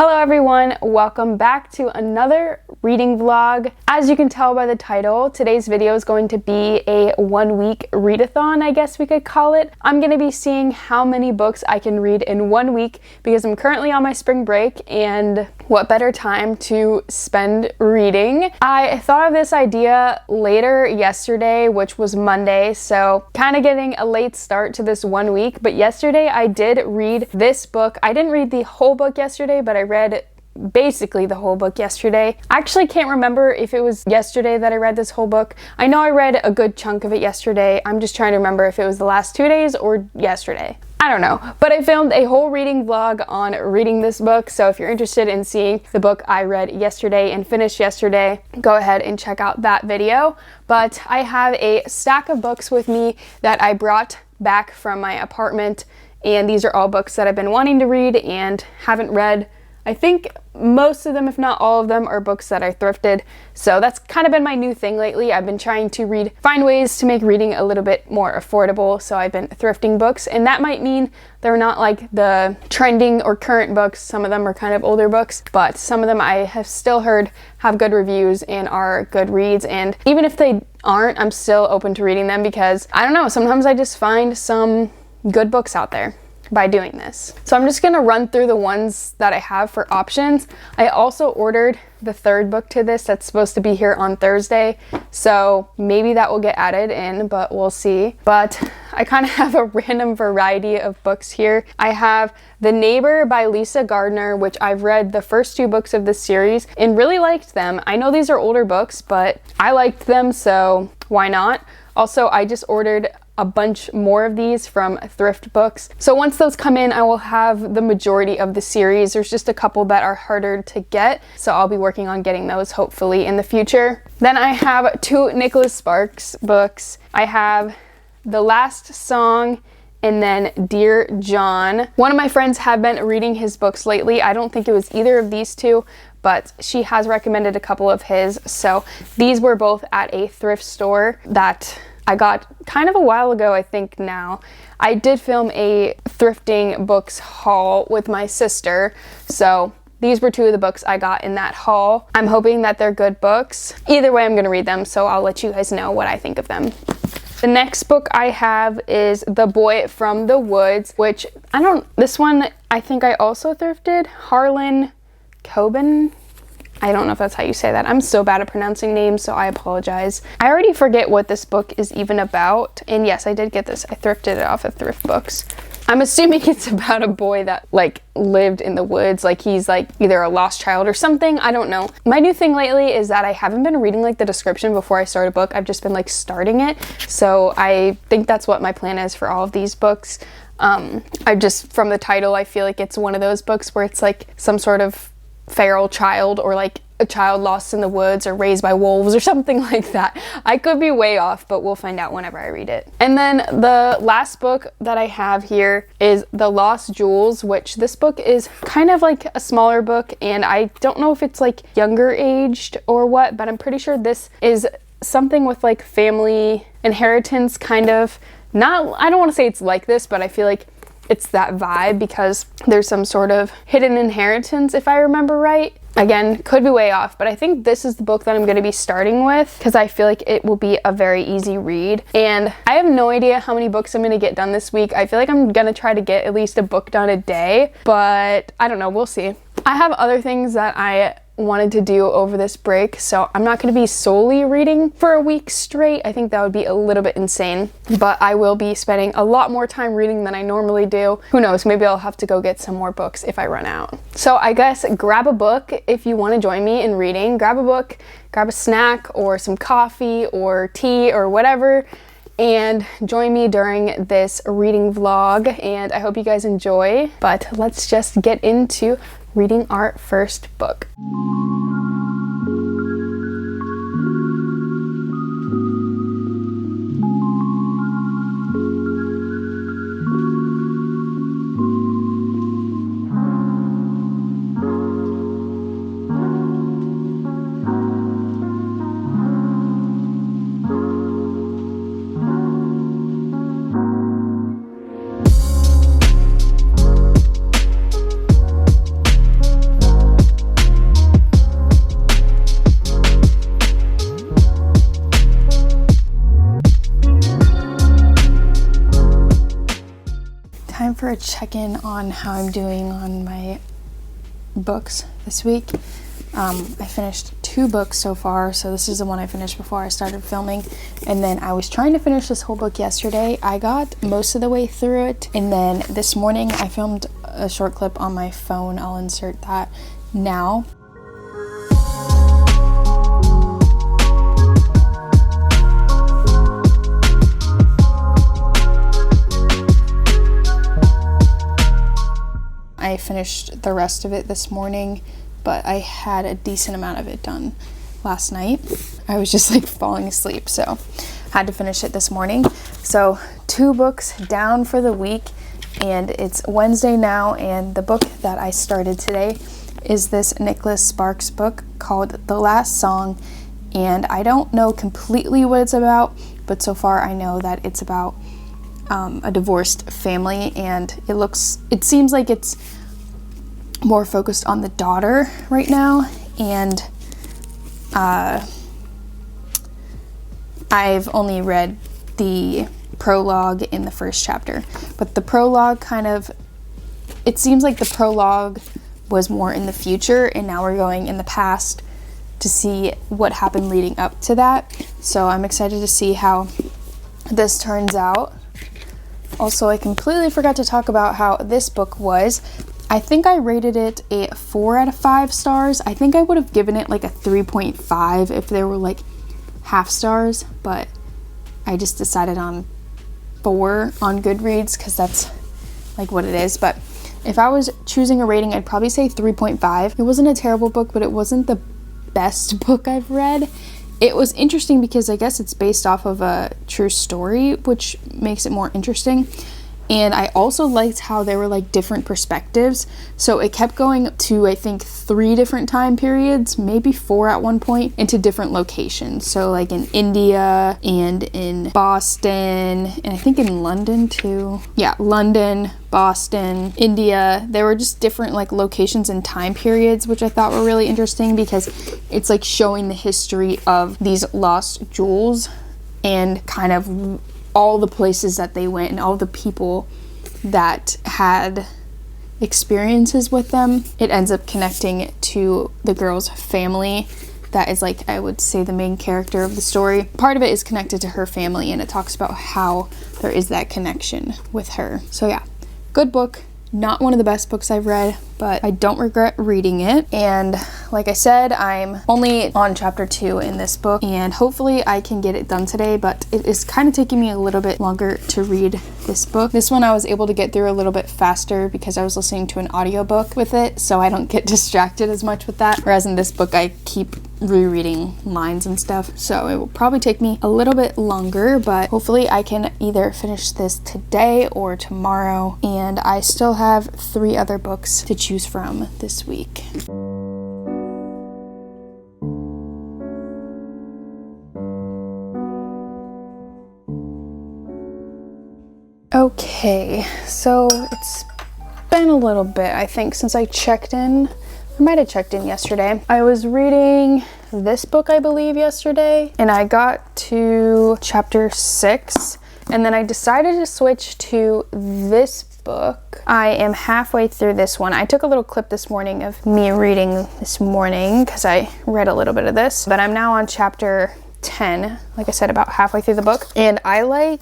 Hello everyone, welcome back to another reading vlog. As you can tell by the title, today's video is going to be a 1-week readathon, I guess we could call it. I'm going to be seeing how many books I can read in 1 week because I'm currently on my spring break, and what better time to spend reading. I thought of this idea later yesterday, which was Monday, so kind of getting a late start to this 1 week, but yesterday I did read this book. I didn't read the whole book yesterday, but I read basically the whole book yesterday. I actually can't remember if it was yesterday that I read this whole book. I know I read a good chunk of it yesterday. I'm just trying to remember if it was the last 2 days or yesterday. I don't know, but I filmed a whole reading vlog on reading this book, so if you're interested in seeing the book I read yesterday and finished yesterday, go ahead and check out that video. But I have a stack of books with me that I brought back from my apartment, and these are all books that I've been wanting to read and haven't read. I think most of them, if not all of them, are books that I thrifted. So that's kind of been my new thing lately. I've been trying to find ways to make reading a little bit more affordable. So I've been thrifting books, and that might mean they're not like the trending or current books. Some of them are kind of older books, but some of them I have still heard have good reviews and are good reads. And even if they aren't, I'm still open to reading them because I don't know, sometimes I just find some good books out there by doing this. So I'm just gonna run through the ones that I have for options. I also ordered the third book to this that's supposed to be here on Thursday, so maybe that will get added in, but we'll see. But I kind of have a random variety of books here. I have The Neighbor by Lisa Gardner, which I've read the first 2 books of this series and really liked them. I know these are older books, but I liked them, so why not? Also, I just ordered a bunch more of these from thrift books. So once those come in, I will have the majority of the series. There's just a couple that are harder to get, so I'll be working on getting those hopefully in the future. Then I have 2 Nicholas Sparks books. I have The Last Song and then Dear John. One of my friends have been reading his books lately. I don't think it was either of these 2, but she has recommended a couple of his. So these were both at a thrift store that I got kind of a while ago, I think now. I did film a thrifting books haul with my sister, so these were 2 of the books I got in that haul. I'm hoping that they're good books. Either way, I'm gonna read them, so I'll let you guys know what I think of them. The next book I have is The Boy from the Woods, which this one I think I also thrifted. Harlan Coben. I don't know if that's how you say that. I'm so bad at pronouncing names, so I apologize. I already forget what this book is even about. And yes, I did get this. I thrifted it off of Thrift Books. I'm assuming it's about a boy that lived in the woods, he's either a lost child or something. I don't know. My new thing lately is that I haven't been reading the description before I start a book. I've just been starting it. So I think that's what my plan is for all of these books. From the title, I feel like it's one of those books where it's some sort of feral child or a child lost in the woods or raised by wolves or something like that. I could be way off, but we'll find out whenever I read it. And then the last book that I have here is The Lost Jewels, which this book is kind of a smaller book, and I don't know if it's younger aged or what, but I'm pretty sure this is something with family inheritance kind of. I don't want to say it's like this, but I feel like it's that vibe because there's some sort of hidden inheritance, if I remember right. Again, could be way off, but I think this is the book that I'm going to be starting with because I feel like it will be a very easy read. And I have no idea how many books I'm going to get done this week. I feel like I'm going to try to get at least a book done a day, but I don't know. We'll see. I have other things that I wanted to do over this break, so I'm not going to be solely reading for a week straight. I think that would be a little bit insane, but I will be spending a lot more time reading than I normally do. Who knows, maybe I'll have to go get some more books if I run out. So I guess grab a book if you want to join me in reading. Grab a book, grab a snack or some coffee or tea or whatever, and join me during this reading vlog, and I hope you guys enjoy. But let's just get into reading our first book. for a check-in on how I'm doing on my books this week. I finished 2 books so far, so this is the one I finished before I started filming, and then I was trying to finish this whole book yesterday. I got most of the way through it, and then this morning I filmed a short clip on my phone. I'll insert that now. I finished the rest of it this morning, but I had a decent amount of it done last night. I was just like falling asleep, so had to finish it this morning. So 2 books down for the week, and it's Wednesday now, and the book that I started today is this Nicholas Sparks book called The Last Song, and I don't know completely what it's about, but so far I know that it's about a divorced family, and it seems like it's more focused on the daughter right now, and I've only read the prologue in the first chapter, but the prologue it seems like the prologue was more in the future, and now we're going in the past to see what happened leading up to that. So I'm excited to see how this turns out. Also, I completely forgot to talk about how this book was. I think I rated it a 4 out of 5 stars. I think I would have given it like a 3.5 if there were like half stars, but I just decided on 4 on Goodreads because that's like what it is. But if I was choosing a rating, I'd probably say 3.5. It wasn't a terrible book, but it wasn't the best book I've read. It was interesting because I guess it's based off of a true story, which makes it more interesting. And I also liked how there were like different perspectives. So it kept going to, I think, 3 different time periods, maybe 4 at one point, into different locations. So like in India and in Boston, and I think in London too. Yeah, London, Boston, India. There were just different like locations and time periods, which I thought were really interesting because it's like showing the history of these lost jewels and kind of all the places that they went and all the people that had experiences with them. It ends up connecting to the girl's family that is like, I would say, the main character of the story. Part of it is connected to her family, and it talks about how there is that connection with her. So yeah, good book. Not one of the best books I've read, but I don't regret reading it. And like I said, I'm only on chapter 2 in this book, and hopefully I can get it done today, but it is kind of taking me a little bit longer to read this book. This one I was able to get through a little bit faster because I was listening to an audiobook with it, so I don't get distracted as much with that. Whereas in this book, I keep rereading lines and stuff, so it will probably take me a little bit longer, but hopefully I can either finish this today or tomorrow. And I still have 3 other books to choose from this week. Okay, so it's been a little bit, I think, since I checked in. I might have checked in yesterday. I was reading this book, I believe, yesterday, and I got to chapter 6, and then I decided to switch to this book. I am halfway through this one. I took a little clip this morning of me reading this morning because I read a little bit of this, but I'm now on chapter 10, like I said, about halfway through the book, and I like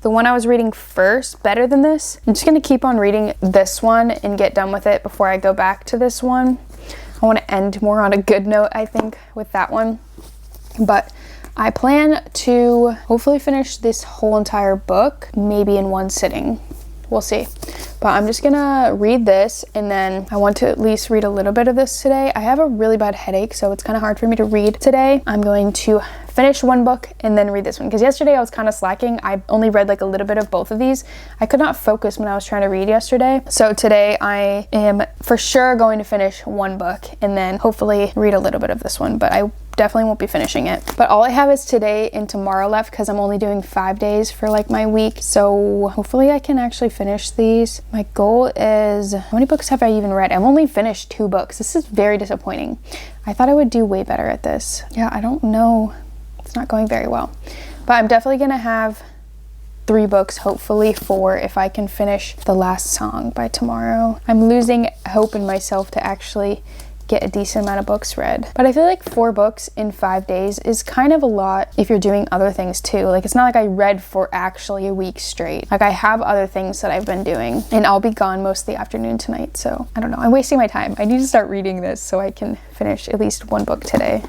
the one I was reading first better than this. I'm just gonna keep on reading this one and get done with it before I go back to this one. I want to end more on a good note, I think, with that one. But I plan to hopefully finish this whole entire book, maybe in one sitting. We'll see. But I'm just gonna read this, and then I want to at least read a little bit of this today. I have a really bad headache, so it's kind of hard for me to read today. I'm going to finish one book and then read this one, because yesterday I was kind of slacking. I only read like a little bit of both of these. I could not focus when I was trying to read yesterday. So today I am for sure going to finish one book and then hopefully read a little bit of this one, but I definitely won't be finishing it. But all I have is today and tomorrow left because I'm only doing 5 days for like my week. So hopefully I can actually finish these. My goal is, how many books have I even read? I've only finished 2 books. This is very disappointing. I thought I would do way better at this. Yeah, I don't know. It's not going very well. But I'm definitely gonna have 3 books, hopefully 4 if I can finish the last song by tomorrow. I'm losing hope in myself to actually get a decent amount of books read. But I feel like 4 books in 5 days is kind of a lot if you're doing other things too. Like, it's not like I read for actually a week straight. Like, I have other things that I've been doing, and I'll be gone most of the afternoon tonight, so I don't know. I'm wasting my time. I need to start reading this so I can finish at least 1 book today.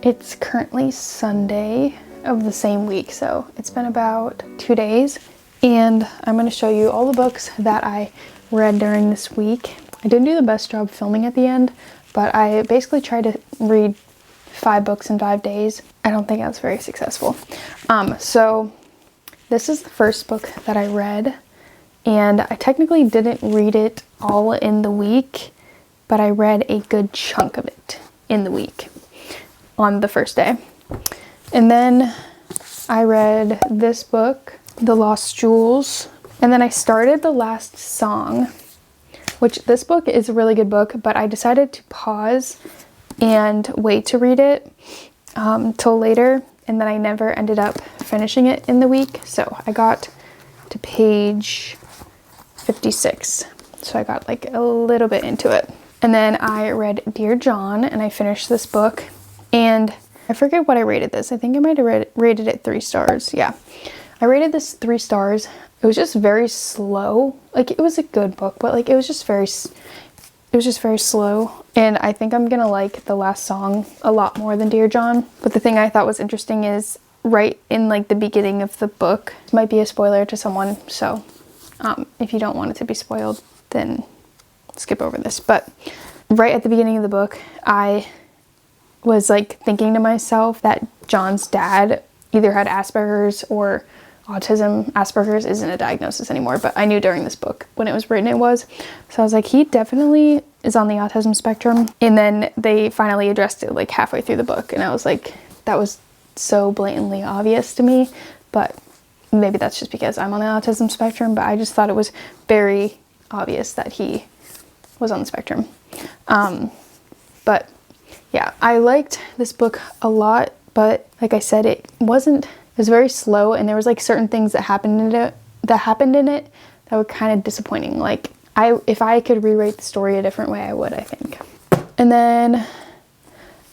It's currently Sunday of the same week, so it's been about 2 days, and I'm going to show you all the books that I read during this week. I didn't do the best job filming at the end, but I basically tried to read 5 books in 5 days. I don't think I was very successful. So this is the first book that I read, and I technically didn't read it all in the week, but I read a good chunk of it in the week on the first day. And then I read this book, The Lost Jewels, and then I started The Last Song, which this book is a really good book, but I decided to pause and wait to read it till later, and then I never ended up finishing it in the week. So I got to page 56, so I got like a little bit into it. And then I read Dear John, and I finished this book. And I forget what I rated this. I think I might have rated it 3 stars. Yeah, I rated this 3 stars. It was just very slow. Like, it was a good book, but like it was just very slow. And I think I'm gonna like The Last Song a lot more than Dear John. But the thing I thought was interesting is right in like the beginning of the book, this might be a spoiler to someone, so if you don't want it to be spoiled, then skip over this. But right at the beginning of the book, I was like thinking to myself that John's dad either had Asperger's or autism. Asperger's isn't a diagnosis anymore, but I knew during this book when it was written it was. So I was like, he definitely is on the autism spectrum. And then they finally addressed it like halfway through the book, and I was like, that was so blatantly obvious to me. But maybe that's just because I'm on the autism spectrum, but I just thought it was very obvious that he was on the spectrum. But yeah, I liked this book a lot, but like I said, it was very slow, and there was like certain things that happened in it that were kind of disappointing. Like, if I could rewrite the story a different way, I would, I think. And then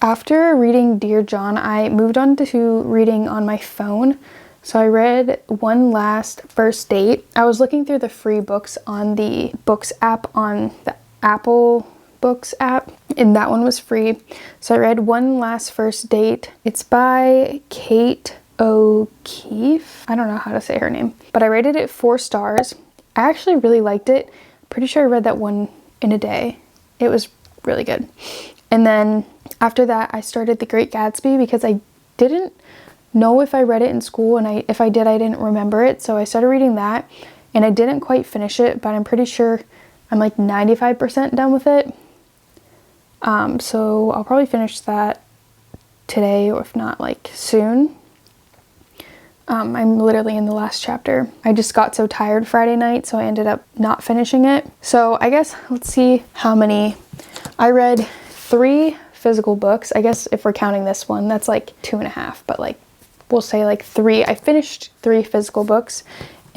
after reading Dear John, I moved on to reading on my phone. So I read One Last First Date. I was looking through the free books on the Books app on the Apple Books app, and that one was free. So I read One Last First Date. It's by Kate O'Keefe. I don't know how to say her name, but I rated it 4 stars. I actually really liked it. Pretty sure I read that one in a day. It was really good. And then after that, I started The Great Gatsby because I didn't know if I read it in school, and if I did, I didn't remember it. So I started reading that, and I didn't quite finish it, but I'm pretty sure I'm like 95% done with it. So I'll probably finish that today, or if not, like soon. I'm literally in the last chapter. I just got so tired Friday night, so I ended up not finishing it. So I guess let's see how many. I read 3 physical books. I guess if we're counting this one, that's like 2.5, but like we'll say like 3. I finished 3 physical books.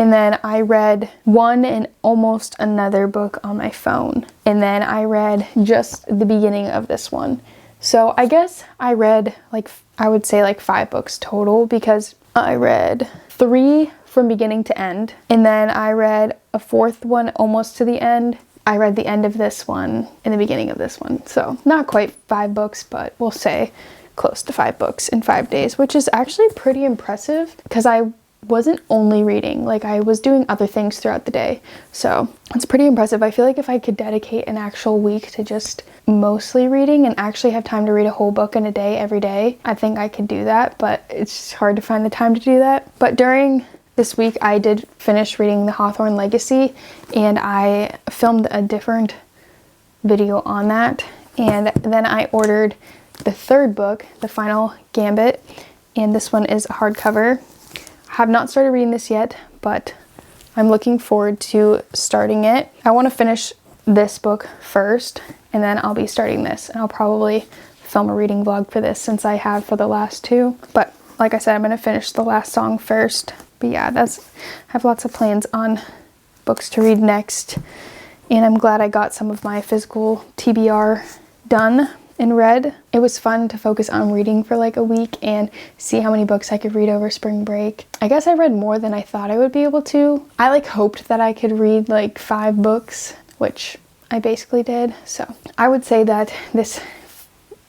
And then I read 1 and almost another book on my phone. And then I read just the beginning of this one. So I guess I read like, I would say like 5 books total, because I read 3 from beginning to end. And then I read a 4th one almost to the end. I read the end of this one and the beginning of this one. So not quite 5 books, but we'll say close to 5 books in 5 days, which is actually pretty impressive because I wasn't only reading, like I was doing other things throughout the day. So it's pretty impressive. I feel like if I could dedicate an actual week to just mostly reading and actually have time to read a whole book in a day every day, I think I could do that, but it's just hard to find the time to do that. But during this week, I did finish reading The Hawthorne Legacy, and I filmed a different video on that. And then I ordered the third book, The Final Gambit, and this one is a hardcover. I have not started reading this yet, but I'm looking forward to starting it. I want to finish this book first, and then I'll be starting this, and I'll probably film a reading vlog for this since I have for the last two. But like I said, I'm going to finish the last song first. But yeah, I have lots of plans on books to read next, and I'm glad I got some of my physical TBR done and read. It was fun to focus on reading for like a week and see how many books I could read over spring break. I guess I read more than I thought I would be able to. I like hoped that I could read like 5 books, which I basically did. So I would say that this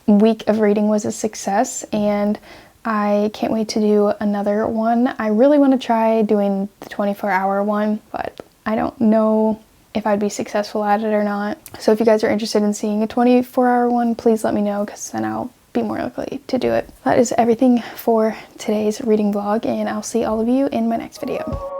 week of reading was a success, and I can't wait to do another one. I really want to try doing the 24-hour one, but I don't know if I'd be successful at it or not. So if you guys are interested in seeing a 24-hour one, please let me know, because then I'll be more likely to do it. That is everything for today's reading vlog, and I'll see all of you in my next video.